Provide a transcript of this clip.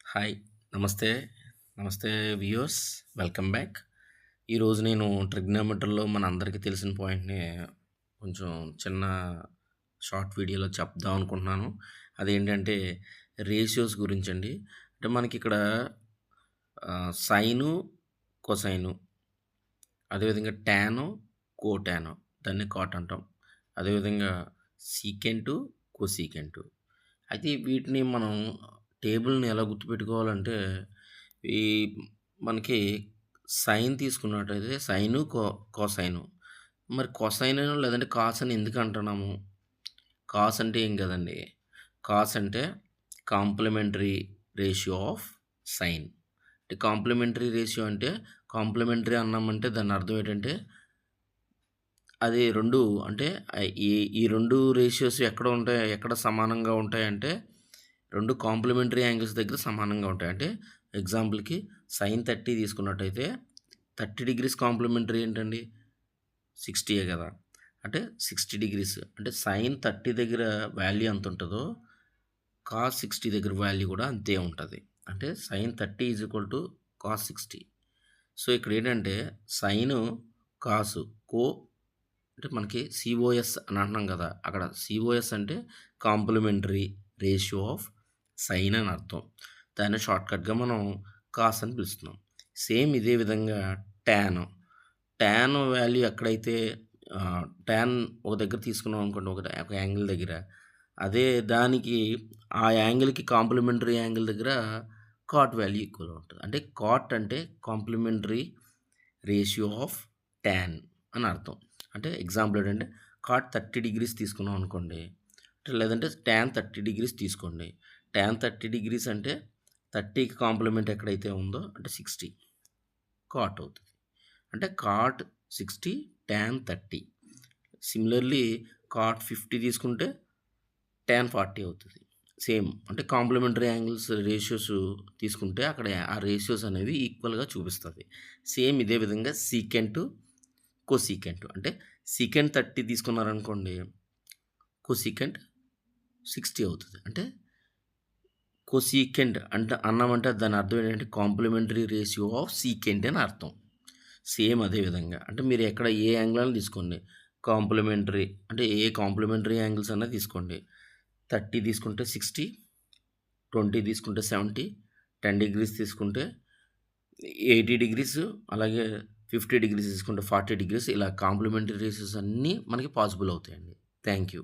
Hi. నమస్తే. నమస్తే viewers. Welcome back. ఈరోజు నేను ట్రిగ్నోమెట్రీలో మనందరికీ తెలిసిన పాయింట్‌ని కొంచెం చిన్న షార్ట్ వీడియోలో చెప్దాం అనుకుంటున్నాను. అదేంటంటే రేషియోస్ గురించండి. అంటే మనకిక్కడ సైను, కొసైను, అదేవిధంగా టాను, కోటాను, దాన్ని కాట్ అంటాం. అదేవిధంగా సీకెంటు, కొసీకెంటు. అయితే వీటిని మనం టేబుల్‌ని ఎలా గుర్తుపెట్టుకోవాలంటే, ఈ మనకి సైన్ తీసుకున్నట్టయితే సైను, కోసైను. మరి కొసైన్ లేదంటే కాస్ అని ఎందుకు అంటున్నాము? కాస్ అంటే ఏం కాదండి. కాస్ అంటే కాంప్లిమెంటరీ రేషియో ఆఫ్ సైన్. అంటే కాంప్లిమెంటరీ రేషియో అంటే కాంప్లిమెంటరీ అన్నామంటే దాని అర్థం ఏంటంటే అది 2 అంటే ఈ 2 రేషియోస్ ఎక్కడ సమానంగా ఉంటాయంటే 2 కాంప్లిమెంటరీ యాంగిల్స్ దగ్గర సమానంగా ఉంటాయి. అంటే ఎగ్జాంపుల్‌కి సైన్ 30 తీసుకున్నట్టయితే 30 డిగ్రీస్ కాంప్లిమెంటరీ ఏంటండి? 60 కదా! అంటే 60 డిగ్రీస్ అంటే సైన్ 30 దగ్గర వాల్యూ ఎంత ఉంటదో కాస్ 60 దగ్గర వాల్యూ కూడా అంతే ఉంటది. అంటే సైన్ 30 కాస్ 60. సో, ఇక్కడేంటంటే సైను, కాసు, అంటే మనకి సీఓఎస్ అని అంటున్నాం కదా! అక్కడ సీఓఎస్ అంటే కాంప్లిమెంటరీ రేషియో ఆఫ్ సైన్ అని అర్థం. దాన్ని షార్ట్‌కట్‌గా మనం కాస్ అని పిలుస్తున్నాం. సేమ్ ఇదే విధంగా టాన్. టాన్ వాల్యూ ఎక్కడైతే టాన్ ఒక దగ్గర తీసుకున్నాం అనుకోండి ఒక యాంగిల్ దగ్గర. అదే దానికి ఆ యాంగిల్‌కి కాంప్లిమెంటరీ యాంగిల్ దగ్గర కాట్ వాల్యూ ఈక్వల్‌గా ఉంటది. అంటే కాట్ అంటే కాంప్లిమెంటరీ రేషియో ఆఫ్ టాన్ అని అర్థం. అంటే ఎగ్జాంపుల్ ఏంటంటే కాట్ 30 డిగ్రీస్ తీసుకున్నాం అనుకోండి. లేదంటే టాన్ 30 డిగ్రీస్ తీసుకోండి. టాన్ 30 డిగ్రీస్ అంటే 30కి కాంప్లిమెంట్ ఎక్కడైతే ఉందో అంటే 60 కాట్ అవుతది. అంటే కాట్ 60 టాన్ 30. సిమిలర్‌లీ కాట్ 50 తీసుకుంటే టాన్ 40 అవుతది. సేమ్ అంటే కాంప్లిమెంటరీ యాంగిల్స్ రేషియోస్ తీసుకుంటే అక్కడ ఆ రేషియోస్ అనేవి ఈక్వల్‌గా చూపిస్తది. సేమ్ ఇదే విధంగా సీకెంట్, కొసీకెంట్ అంటే సీకెంట్ 30 తీసుకున్నారనుకోండి. కొసీకెంట్ 60 అవుతది. అంటే కొసీకెంట్ అన్నామంటే దాని అర్థం ఏంటంటే కాంప్లిమెంటరీ రేషియో ఆఫ్ సీకెంట్ అని అర్థం. సేమ్ అదే విధంగా అంటే మీరు ఎక్కడ ఏ యాంగిల్ అయినా తీసుకోండి. కాంప్లిమెంటరీ అంటే ఏ కాంప్లిమెంటరీ యాంగిల్స్ అన్నా తీసుకోండి. 30 తీసుకుంటే 60, 20 తీసుకుంటే 70, 10 డిగ్రీస్ తీసుకుంటే 80 డిగ్రీస్, అలాగే 50 డిగ్రీస్ తీసుకుంటే 40 డిగ్రీస్ ఇలా కాంప్లిమెంటరీ రేషియోస్ అన్నీ మనకి పాసిబుల్ అవుతాయండి. Thank you.